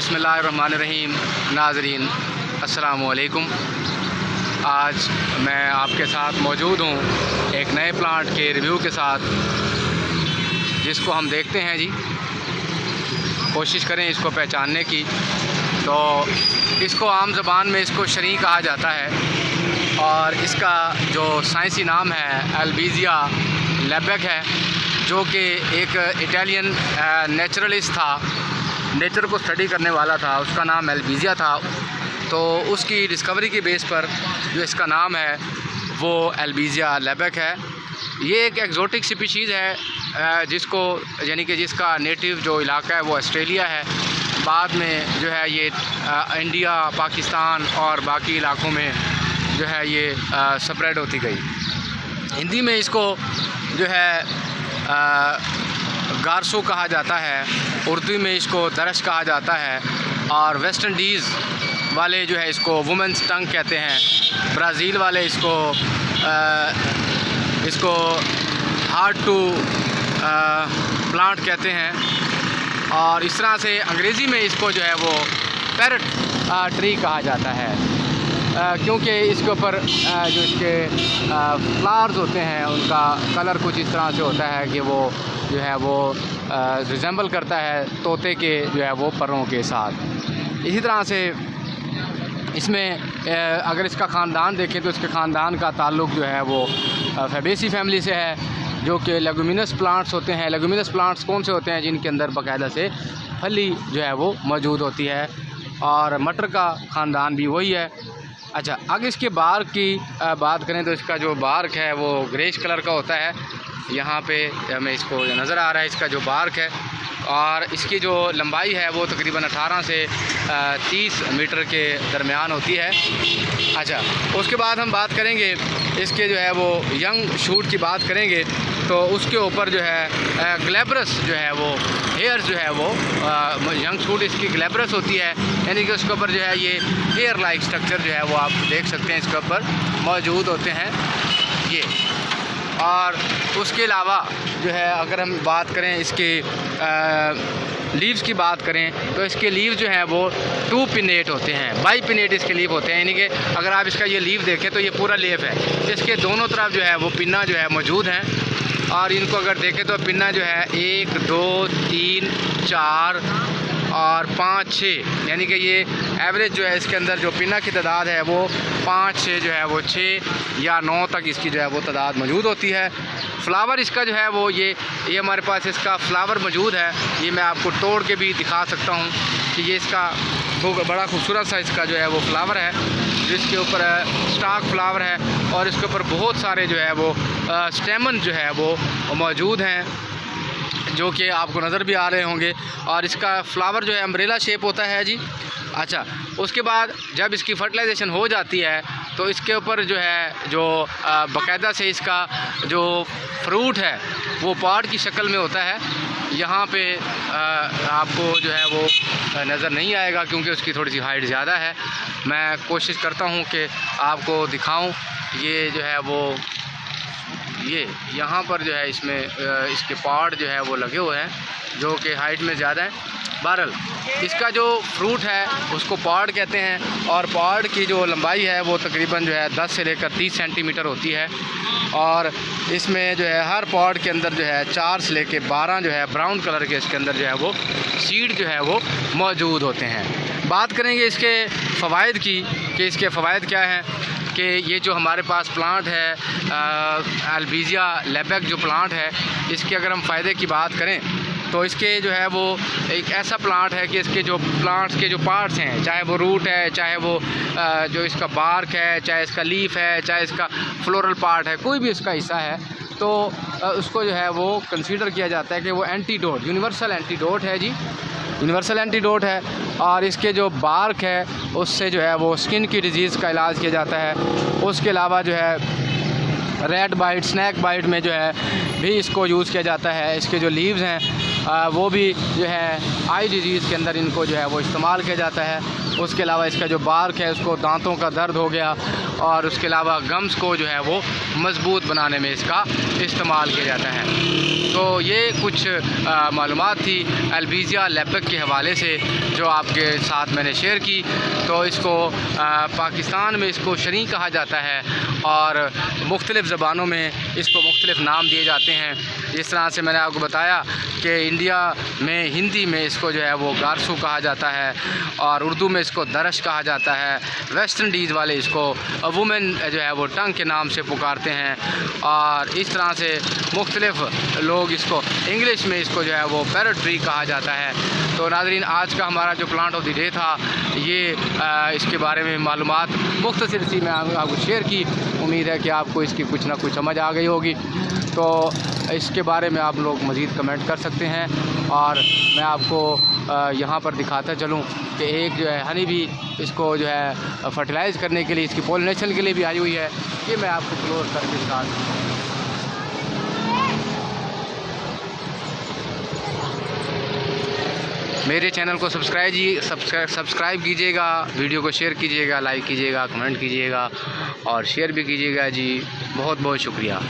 बिस्मिल्लाहिर्रहमानिर्रहीम। नाज़रीन अस्सलामु अलैकुम। आज मैं आपके साथ मौजूद हूँ एक नए प्लांट के रिव्यू के साथ, जिसको हम देखते हैं जी, कोशिश करें इसको पहचानने की। तो इसको आम ज़बान में इसको शरी कहा जाता है और इसका जो साइंसी नाम है अल्बीजिया लैबेक है, जो कि एक इटालियन नेचुरलिस्ट था, नेचर को स्टडी करने वाला था। उसका नाम अल्बीजिया था, तो उसकी डिस्कवरी की बेस पर जो इसका नाम है वो अल्बीजिया लैबेक है। ये एक एक्जोटिक स्पीशीज़ है जिसको यानी कि जिसका नेटिव जो इलाका है वो ऑस्ट्रेलिया है। बाद में जो है ये इंडिया, पाकिस्तान और बाकी इलाक़ों में जो है ये स्प्रेड होती गई। हिंदी में इसको जो है गारसो कहा जाता है, उर्दू में इसको दरश कहा जाता है, और वेस्ट इंडीज़ वाले जो है इसको वुमेंस टंग कहते हैं। ब्राज़ील वाले इसको हार्ड टू प्लांट कहते हैं, और इस तरह से अंग्रेज़ी में इसको जो है वो पैरट ट्री कहा जाता है, क्योंकि इसके ऊपर जो इसके फ्लावर्स होते हैं उनका कलर कुछ इस तरह से होता है कि वो जो है वो रिजेंबल करता है तोते के जो है वो परों के साथ। इसी तरह से इसमें अगर इसका ख़ानदान देखें तो इसके ख़ानदान का ताल्लुक़ जो है वो फैबेसी फैमिली से है, जो कि लेगुमिनस प्लांट्स होते हैं। लेगुमिनस प्लांट्स कौन से होते हैं? जिनके अंदर बाकायदा से फली जो है वो मौजूद होती है, और मटर का ख़ानदान भी वही है। अच्छा, अगर इसके बार्क की बात करें तो इसका जो बार्क है वो ग्रेश कलर का होता है। यहाँ पे हमें इसको नज़र आ रहा है इसका जो बार्क है, और इसकी जो लंबाई है वो तकरीबन 18 से 30 मीटर के दरमियान होती है। अच्छा, उसके बाद हम बात करेंगे इसके जो है वो यंग शूट की बात करेंगे, तो उसके ऊपर जो है ग्लैब्रस जो है वो हेयर्स जो है वो यंग शूट इसकी ग्लैब्रस होती है, यानी कि उसके ऊपर जो है ये हेयर लाइक स्ट्रक्चर जो है वो आप देख सकते हैं इसके ऊपर मौजूद होते हैं ये। और उसके अलावा जो है अगर हम बात करें इसके लीव्स की बात करें तो इसके लीव जो हैं वो 2 पिनेट होते हैं, बाई पिनेट इसके लीव होते हैं, यानी कि अगर आप इसका ये लीव देखें तो ये पूरा लीफ है, इसके दोनों तरफ जो है वो पिन्ना जो है मौजूद हैं। और इनको अगर देखें तो पिन्ना जो है 1 2 3 4 और 5 6, यानी कि ये एवरेज जो है इसके अंदर जो पिन्ना की तादाद है वो 5 6 जो है वो 6 या 9 तक इसकी जो है वो तादाद मौजूद होती है। फ्लावर इसका जो है वो ये हमारे पास इसका फ्लावर मौजूद है, ये मैं आपको तोड़ के भी दिखा सकता हूँ कि ये इसका बड़ा खूबसूरत सा इसका जो है वो फ्लावर है, जिसके ऊपर स्टाक फ्लावर है, और इसके ऊपर बहुत सारे जो है वो स्टेमन जो है वो मौजूद हैं, जो कि आपको नज़र भी आ रहे होंगे। और इसका फ्लावर जो है अम्ब्रेला शेप होता है जी। अच्छा, उसके बाद जब इसकी फर्टिलाइजेशन हो जाती है तो इसके ऊपर जो है जो बाकायदा से इसका जो फ्रूट है वो पॉट की शक्ल में होता है। यहाँ पे आपको जो है वो नज़र नहीं आएगा क्योंकि उसकी थोड़ी सी हाइट ज़्यादा है। मैं कोशिश करता हूँ कि आपको दिखाऊँ। ये जो है वो ये यहाँ पर जो है इसमें इसके पॉट जो है वो लगे हुए हैं, जो कि हाइट में ज़्यादा है। बहरहाल इसका जो फ्रूट है उसको पॉड कहते हैं, और पॉड की जो लंबाई है वो तकरीबन जो है 10 से लेकर 30 सेंटीमीटर होती है, और इसमें जो है हर पॉड के अंदर जो है 4 से लेकर 12 जो है ब्राउन कलर के इसके अंदर जो है वो सीड जो है वो मौजूद होते हैं। बात करेंगे इसके फ़वाइद की कि इसके फ़वाइद क्या हैं, कि ये जो हमारे पास प्लांट है अल्बीजिया लैबेक जो प्लांट है, इसके अगर हम फ़ायदे की बात करें तो इसके जो है वो एक ऐसा प्लांट है कि इसके जो प्लांट्स के जो पार्ट्स हैं, चाहे वो रूट है, चाहे वो जो इसका बार्क है, चाहे इसका लीफ है, चाहे इसका फ्लोरल पार्ट है, कोई भी इसका हिस्सा है, तो उसको जो है वो कंसीडर किया जाता है कि वो एंटीडोट, यूनिवर्सल एंटीडोट है जी, यूनिवर्सल एंटीडोट है। और इसके जो बार्क है उससे जो है वो स्किन की डिजीज़ का इलाज किया जाता है। उसके अलावा जो है रेड बाइट, स्नैक बाइट में जो है भी इसको यूज़ किया जाता है। इसके जो लीव्स हैं वो भी जो है आई डिजीज़ के अंदर इनको जो है वो इस्तेमाल किया जाता है। उसके अलावा इसका जो बार्क है उसको दांतों का दर्द हो गया और उसके अलावा गम्स को जो है वो मज़बूत बनाने में इसका इस्तेमाल किया जाता है। तो ये कुछ मालूमात थी अल्बिसिया लेपिक के हवाले से जो आपके साथ मैंने शेयर की। तो इसको पाकिस्तान में इसको शनी कहा जाता है और मुख्तलिफ़ ज़बानों में इसको मुख्तलिफ़ नाम दिए जाते हैं। जिस तरह से मैंने आपको बताया कि इंडिया में हिंदी में इसको जो है वो गारसू कहा जाता है और उर्दू में इसको दरश कहा जाता है। वेस्ट इंडीज़ वाले इसको वुमेन जो है वो टंग के नाम से पुकारते हैं और इस तरह से मुख्तलिफ़ लोग इसको इंग्लिश में इसको जो है वो पैरट ट्री कहा जाता है। तो नाज़रीन, आज का हमारा जो प्लांट ऑफ द डे था ये इसके बारे में मालूमात मुख्तसर सी मैं आपको शेयर की। उम्मीद है कि आपको इसकी कुछ ना कुछ समझ आ गई होगी। तो इसके बारे में आप लोग मज़ीद कमेंट कर सकते हैं और मैं आपको यहाँ पर दिखाता चलूँ कि एक जो है हनी भी इसको जो है फर्टिलाइज़ करने के लिए, इसकी पॉलिनेशन के लिए भी आई हुई है। ये मैं आपको क्लोज करके दिखा दूँ। मेरे चैनल को सब्सक्राइब कीजिएगा, वीडियो को शेयर कीजिएगा, लाइक कीजिएगा, कमेंट कीजिएगा और शेयर भी कीजिएगा जी। बहुत बहुत शुक्रिया।